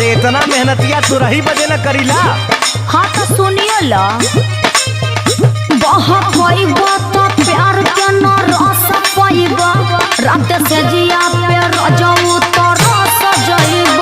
अरे इतना मेहनतिया तू रही बजे न करीला। हाँ तो सुनियो ला बहुत होइबा तो प्यार के न रस पाइबा रात से जिया पे रजऊ तो रस जइबा।